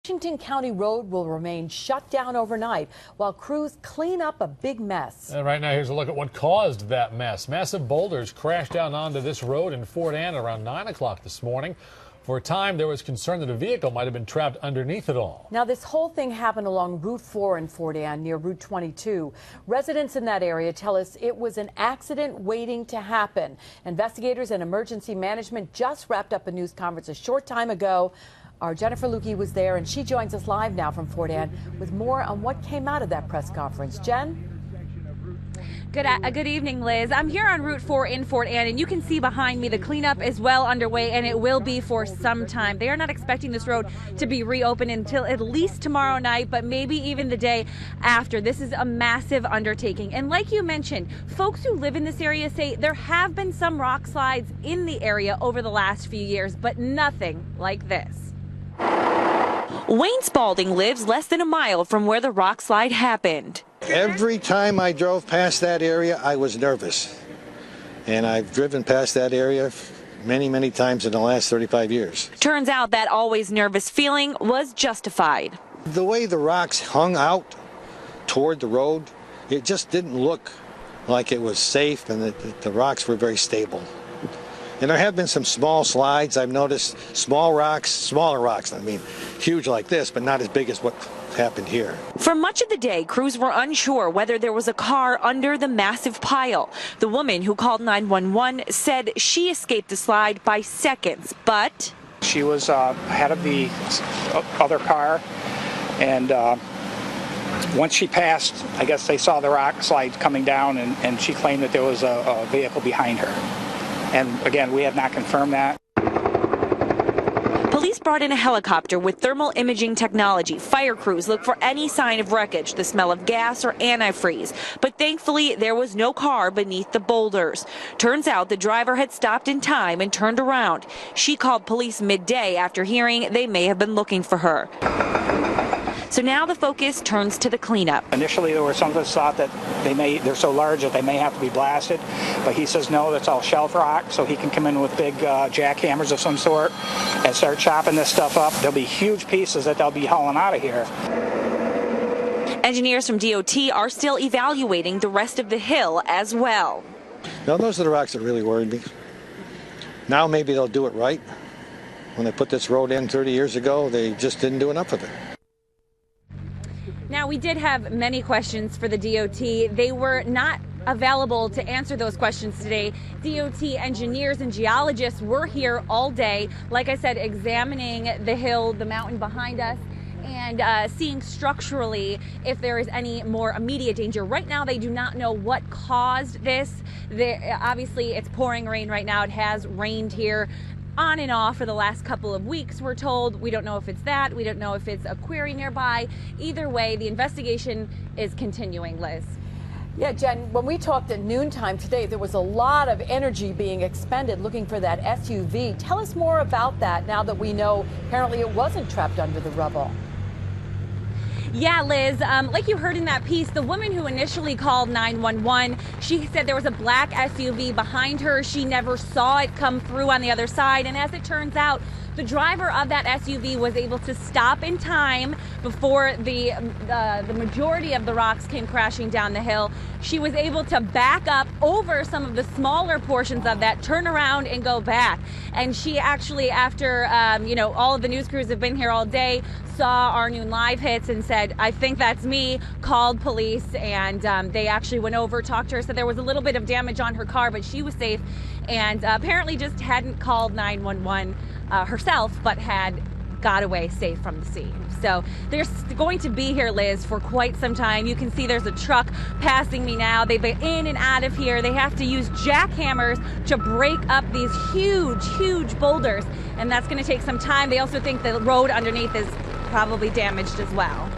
Washington County Road will remain shut down overnight while crews clean up a big mess. And right now, here's a look at what caused that mess. Massive boulders crashed down onto this road in Fort Anne around 9 o'clock this morning. For a time, there was concern that a vehicle might have been trapped underneath it all. Now, this whole thing happened along Route 4 in Fort Anne near Route 22. Residents in that area tell us it was an accident waiting to happen. Investigators and emergency management just wrapped up a news conference a short time ago. Our Jennifer Lewke was there, and she joins us live now from Fort Anne with more on what came out of that press conference. Jen? Good evening, Liz. I'm here on Route 4 in Fort Anne, and you can see behind me the cleanup is well underway, and it will be for some time. They are not expecting this road to be reopened until at least tomorrow night, but maybe even the day after. This is a massive undertaking. And like you mentioned, folks who live in this area say there have been some rock slides in the area over the last few years, but nothing like this. Wayne Spalding lives less than a mile from where the rock slide happened. Every time I drove past that area, I was nervous. And I've driven past that area many, many times in the last 35 years. Turns out that always nervous feeling was justified. The way the rocks hung out toward the road, it just didn't look like it was safe and that the rocks were very stable. And there have been some small slides. I've noticed smaller rocks, I mean, huge like this, but not as big as what happened here. For much of the day, crews were unsure whether there was a car under the massive pile. The woman who called 911 said she escaped the slide by seconds, but she was ahead of the other car, and once she passed, I guess they saw the rock slide coming down, and she claimed that there was a vehicle behind her. And again, we have not confirmed that. Police brought in a helicopter with thermal imaging technology. Fire crews look for any sign of wreckage, the smell of gas or antifreeze. But thankfully, there was no car beneath the boulders. Turns out the driver had stopped in time and turned around. She called police midday after hearing they may have been looking for her. So now the focus turns to the cleanup. Initially, there were some of us thought that they're so large that they may have to be blasted, but he says no, that's all shelf rock, so he can come in with big jackhammers of some sort and start chopping this stuff up. There'll be huge pieces that they'll be hauling out of here. Engineers from DOT are still evaluating the rest of the hill as well. Now, those are the rocks that really worried me. Now maybe they'll do it right. When they put this road in 30 years ago, they just didn't do enough of it. Now, we did have many questions for the DOT. They were not available to answer those questions today. DOT engineers and geologists were here all day, like I said, examining the hill, the mountain behind us, and seeing structurally if there is any more immediate danger. Right now, they do not know what caused this. Obviously, it's pouring rain right now. It has rained here on and off for the last couple of weeks, we're told. We don't know if it's that. We don't know if it's a quarry nearby. Either way, the investigation is continuing, Liz. Yeah, Jen, when we talked at noontime today, there was a lot of energy being expended looking for that SUV. Tell us more about that now that we know apparently it wasn't trapped under the rubble. Yeah, Liz, like you heard in that piece, the woman who initially called 911, she said there was a black SUV behind her. She never saw it come through on the other side. And as it turns out, the driver of that SUV was able to stop in time before the majority of the rocks came crashing down the hill. She was able to back up over some of the smaller portions of that, turn around and go back. And she actually, after, all of the news crews have been here all day, saw our noon live hits and said, I think that's me, called police, and they actually went over, talked to her, said there was a little bit of damage on her car, but she was safe, and apparently just hadn't called 911 herself, but had got away safe from the scene. So they're going to be here, Liz, for quite some time. You can see there's a truck passing me now. They've been in and out of here. They have to use jackhammers to break up these huge, huge boulders, and that's going to take some time. They also think the road underneath is probably damaged as well.